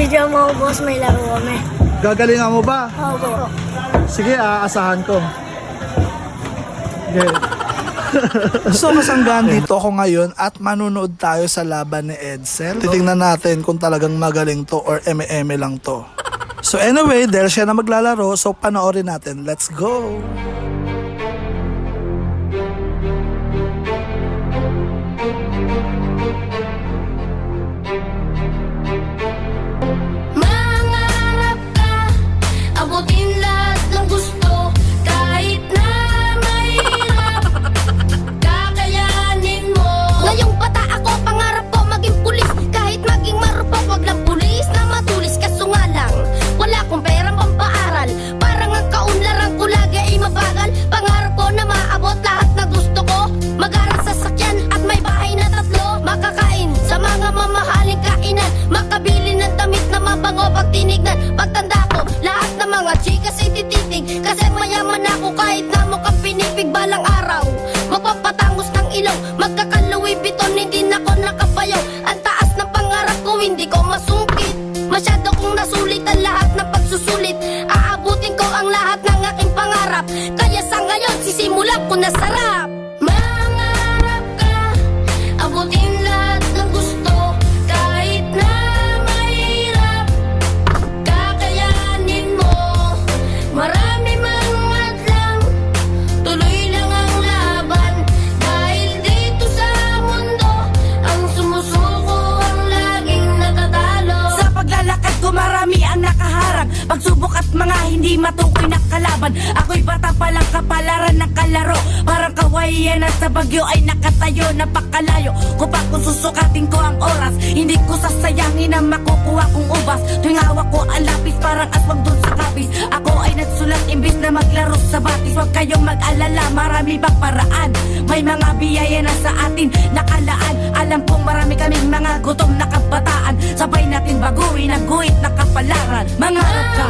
Video mo, boss, may laro kami. Gagalingan mo ba? Opo. Sige, aasahan ko. Okay. So kasanggaan dito ako ngayon at manunood tayo sa laban ni Edsel. Titingnan natin kung talagang magaling to or eme-eme lang to. So anyway, dahil siya na maglalaro, so panoorin natin. Let's go! Mangarap ka, abutin lahat ng gusto. Kahit na mahirap, kakayanin mo. Ngayong bata ako, pangarap ko maging pulis. Kahit maging marupok, wag lang pulis na matulis. Kaso nga lang, wala akong perang pampaaral. Parang ang kaunlaran ko lagi ay mabagal. Pangarap ko na maabot lahat na gusto ko. Mag-aral sa sakyan at may bahay na 3. Makakain sa mga mamahaling kainan. Makabili ng damit na mabango pag tinignan. Pagtanda ko, lahat ng mga chikas ay tititig. Kasi mayaman ako kahit na mukhang pinipig. Balang araw, magpapatangos ng ilong. Magkakaluwi biton, hindi na ako nakabayaw. Ang taas ng pangarap ko, hindi ko masungkit. Masyado kong nasulit ang lahat ng pagsusulit. Aabutin ko ang lahat ng aking pangarap. Kaya sa ngayon, sisimulan ko na sarap. Mangarap ka, abutin lahat ng gusto. Kahit na mahirap, kakayanin mo. Marami mang hadlang, tuloy lang ang laban. Dahil dito sa mundo, ang sumusuko ang laging natatalo. Sa paglalakad ko marami ang nakaharang. Pagsubok at mga hindi matukoy na kalaban. Ako'y bata palang kapalaran ng kalaro. Parang kawayan at sa bagyo ay nakatayo. Napakalayo ko pa kung susukatin ko ang oras. Hindi ko sasayangin ang makukuha kong ubas. Tuwing hawak ko ang lapis parang aswang dun sa kapis. Ako ay nagsulat imbis na maglaro sa batis. Huwag kayong mag-alala, marami bang paraan. May mga biyaya na sa atin nakalaan. Alam kong marami kaming mga gutom na kabataan. Sabay natin baguhin ang guhit na kapalaran. Mangarap ka.